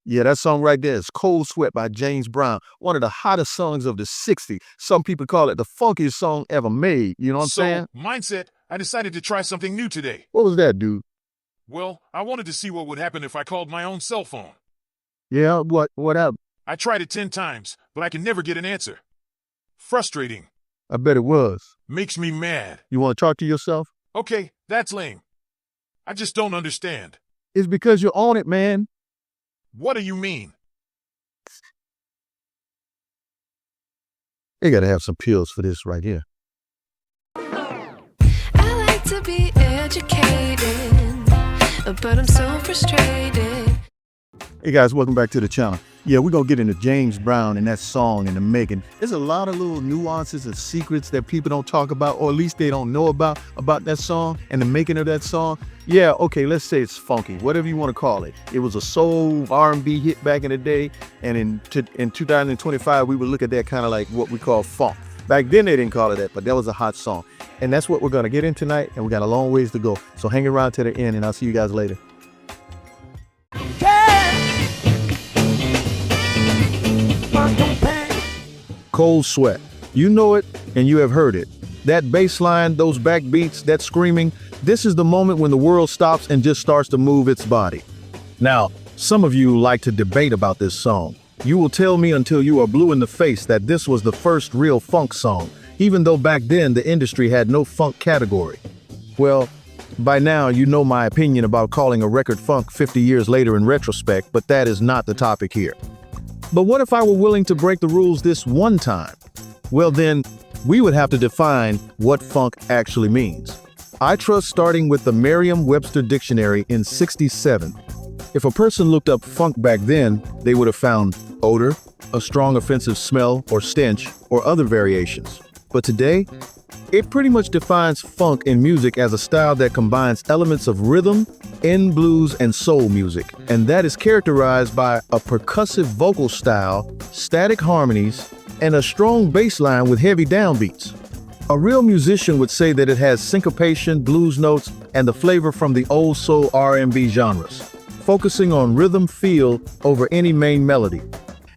Yeah, that song right there is Cold Sweat by James Brown, one of the hottest songs of the 60s. Some people call it the funkiest song ever made. You know what I'm saying? Mindset, I decided to try something new today. What was that, dude? Well, I wanted to see what would happen if I called my own cell phone. Yeah, what happened? I tried it 10 times, but I can never get an answer. Frustrating. I bet it was. Makes me mad. You want to talk to yourself? Okay, that's lame. I just don't understand. It's because you're on it, man. What do you mean? They gotta have some pills for this right here. I like to be educated, but I'm so frustrated. Hey guys, welcome back to the channel. Yeah, we're gonna get into James Brown and that song and the making. There's a lot of little nuances and secrets that people don't talk about, or at least they don't know about that song and the making of that song. Yeah, okay, let's say it's funky, whatever you want to call it. It was a soul R&B hit back in the day, and in 2025, we would look at that kind of like what we call funk. Back then, they didn't call it that, but that was a hot song. And that's what we're gonna get in tonight, and we got a long ways to go. So hang around to the end, and I'll see you guys later. Cold Sweat. You know it and you have heard it. That bass line, those back beats, that screaming, this is the moment when the world stops and just starts to move its body. Now, some of you like to debate about this song. You will tell me until you are blue in the face that this was the first real funk song, even though back then the industry had no funk category. Well, by now you know my opinion about calling a record funk 50 years later in retrospect, but that is not the topic here. But what if I were willing to break the rules this one time? Well then, we would have to define what funk actually means. I trust starting with the Merriam-Webster dictionary in '67. If a person looked up funk back then, they would have found odor, a strong offensive smell or stench, or other variations. But today, it pretty much defines funk in music as a style that combines elements of rhythm, blues, and soul music. And that is characterized by a percussive vocal style, static harmonies, and a strong bass line with heavy downbeats. A real musician would say that it has syncopation, blues notes, and the flavor from the old soul R&B genres, focusing on rhythm feel over any main melody.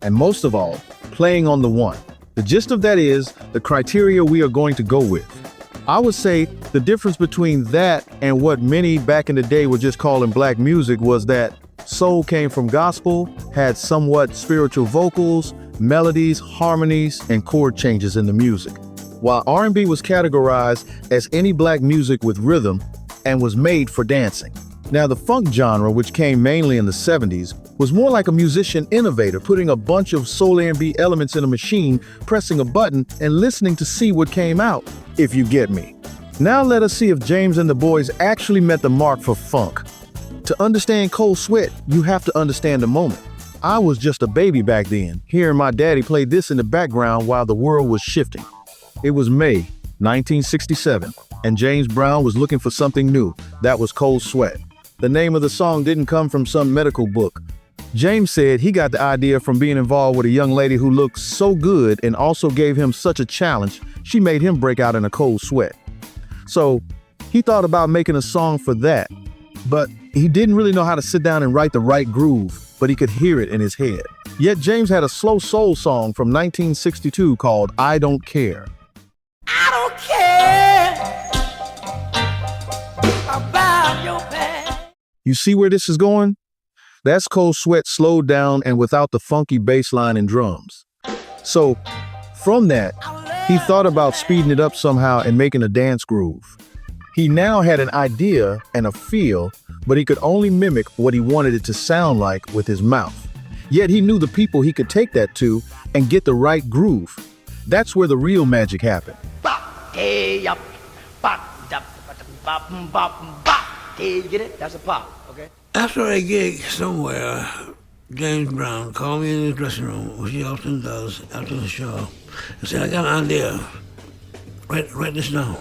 And most of all, playing on the one. The gist of that is the criteria we are going to go with. I would say the difference between that and what many back in the day were just calling black music was that soul came from gospel, had somewhat spiritual vocals, melodies, harmonies, and chord changes in the music, while R&B was categorized as any black music with rhythm and was made for dancing. Now, the funk genre, which came mainly in the 70s, was more like a musician innovator, putting a bunch of soul R&B elements in a machine, pressing a button, and listening to see what came out, if you get me. Now let us see if James and the boys actually met the mark for funk. To understand Cold Sweat, you have to understand the moment. I was just a baby back then, hearing my daddy play this in the background while the world was shifting. It was May 1967, and James Brown was looking for something new. That was Cold Sweat. The name of the song didn't come from some medical book. James said he got the idea from being involved with a young lady who looked so good and also gave him such a challenge, she made him break out in a cold sweat. So he thought about making a song for that, but he didn't really know how to sit down and write the right groove, but he could hear it in his head. Yet James had a slow soul song from 1962 called I Don't Care. I don't care about your past. You see where this is going? That's Cold Sweat slowed down and without the funky bass line and drums. So from that, he thought about speeding it up somehow and making a dance groove. He now had an idea and a feel, but he could only mimic what he wanted it to sound like with his mouth. Yet he knew the people he could take that to and get the right groove. That's where the real magic happened. You get it? That's a pop, okay? After a gig somewhere, James Brown called me in his dressing room, which he often does after the show, and said, I got an idea. Write this down.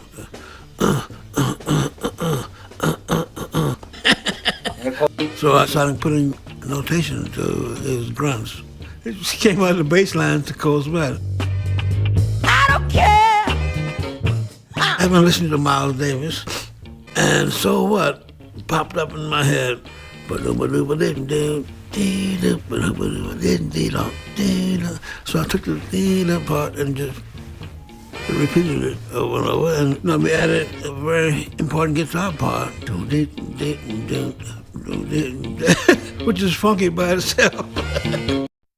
So I started putting notation to his grunts. It just came out of the bass line to Cold Sweat. I don't care. I've been listening to Miles Davis, And so what? Popped up in my head. So I took the part and just repeated it over and over. And we added a very important guitar part, which is funky by itself.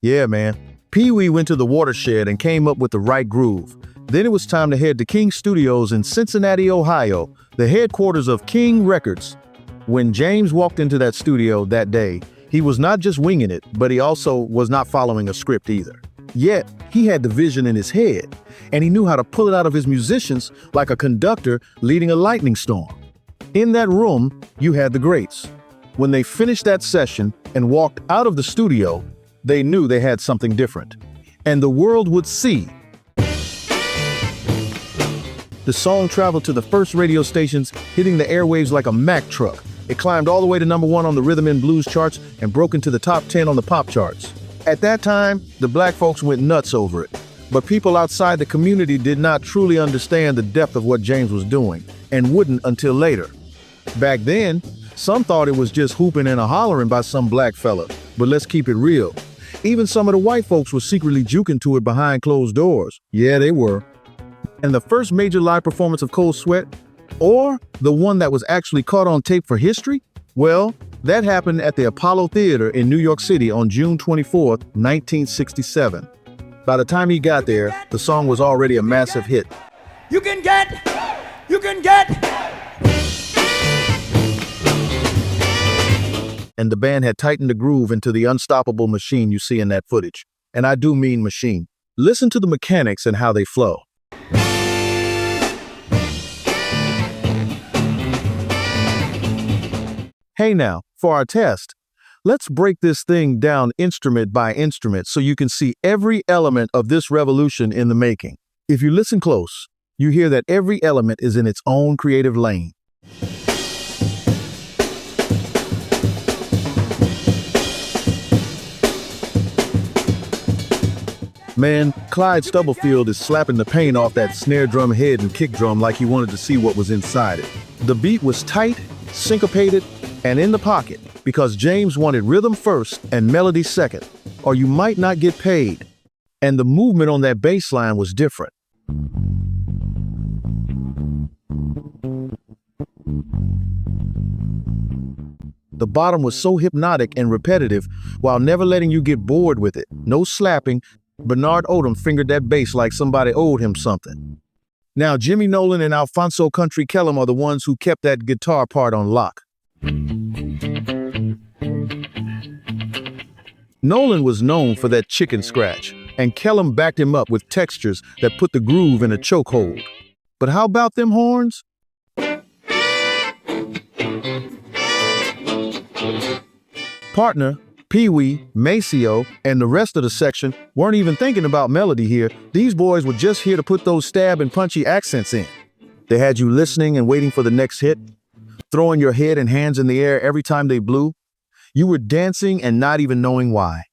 Yeah, man. Pee Wee went to the watershed and came up with the right groove. Then it was time to head to King Studios in Cincinnati, Ohio, the headquarters of King Records. When James walked into that studio that day, he was not just winging it, but he also was not following a script either. Yet, he had the vision in his head, and he knew how to pull it out of his musicians like a conductor leading a lightning storm. In that room, you had the greats. When they finished that session and walked out of the studio, they knew they had something different. And the world would see. The song traveled to the first radio stations, hitting the airwaves like a Mack truck. It climbed all the way to #1 on the rhythm and blues charts and broke into the top 10 on the pop charts. At that time, the black folks went nuts over it. But people outside the community did not truly understand the depth of what James was doing, and wouldn't until later. Back then, some thought it was just hooping and a hollering by some black fella. But let's keep it real. Even some of the white folks were secretly juking to it behind closed doors. Yeah, they were. And the first major live performance of Cold Sweat, or the one that was actually caught on tape for history, well, that happened at the Apollo Theater in New York City on June 24th, 1967. By the time he got there, the song was already a massive hit. You can get. And the band had tightened the groove into the unstoppable machine you see in that footage. And I do mean machine. Listen to the mechanics and how they flow. Hey now, for our test, let's break this thing down instrument by instrument so you can see every element of this revolution in the making. If you listen close, you hear that every element is in its own creative lane. Man, Clyde Stubblefield is slapping the paint off that snare drum head and kick drum like he wanted to see what was inside it. The beat was tight, syncopated, and in the pocket because James wanted rhythm first and melody second, or you might not get paid. And the movement on that bass line was different. The bottom was so hypnotic and repetitive while never letting you get bored with it. No slapping. Bernard Odom fingered that bass like somebody owed him something. Now, Jimmy Nolan and Alfonso Country Kellum are the ones who kept that guitar part on lock. Nolan was known for that chicken scratch, and Kellum backed him up with textures that put the groove in a chokehold. But how about them horns? Partner, Pee Wee, Maceo, and the rest of the section weren't even thinking about melody here. These boys were just here to put those stab and punchy accents in. They had you listening and waiting for the next hit, throwing your head and hands in the air every time they blew. You were dancing and not even knowing why.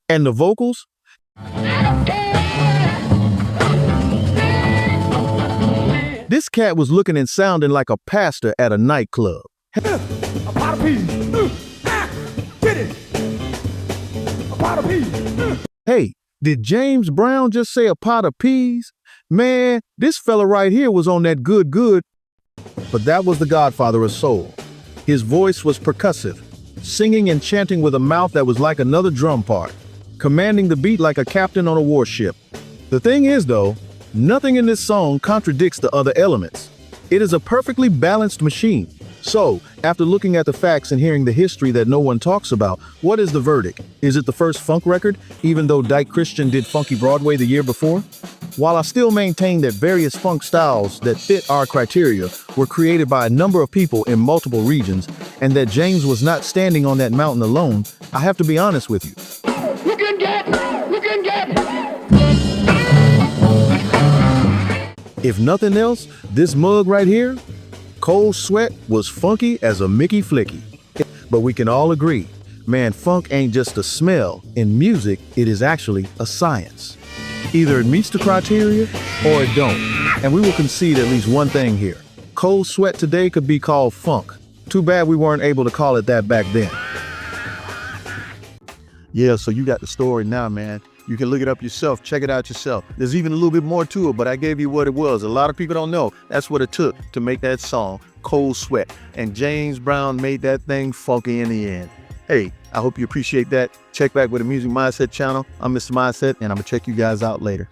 And the vocals? This cat was looking and sounding like a pastor at a nightclub. A pot of peas. Get it. A pot of peas. Hey, did James Brown just say a pot of peas? Man, this fella right here was on that good. But that was the godfather of soul. His voice was percussive, singing and chanting with a mouth that was like another drum part, commanding the beat like a captain on a warship. The thing is, though, nothing in this song contradicts the other elements. It is a perfectly balanced machine. So, after looking at the facts and hearing the history that no one talks about, what is the verdict? Is it the first funk record, even though Dyke Christian did Funky Broadway the year before? While I still maintain that various funk styles that fit our criteria were created by a number of people in multiple regions, and that James was not standing on that mountain alone, I have to be honest with you. You can get. If nothing else, this mug right here, Cold Sweat, was funky as a Mickey Flicky. But we can all agree, man, funk ain't just a smell. In music, it is actually a science. Either it meets the criteria or it don't. And we will concede at least one thing here. Cold Sweat today could be called funk. Too bad we weren't able to call it that back then. Yeah, so you got the story now, man. You can look it up yourself, check it out yourself. There's even a little bit more to it, but I gave you what it was. A lot of people don't know. That's what it took to make that song, Cold Sweat. And James Brown made that thing funky in the end. Hey, I hope you appreciate that. Check back with the Music Mindset channel. I'm Mr. Mindset, and I'm going to check you guys out later.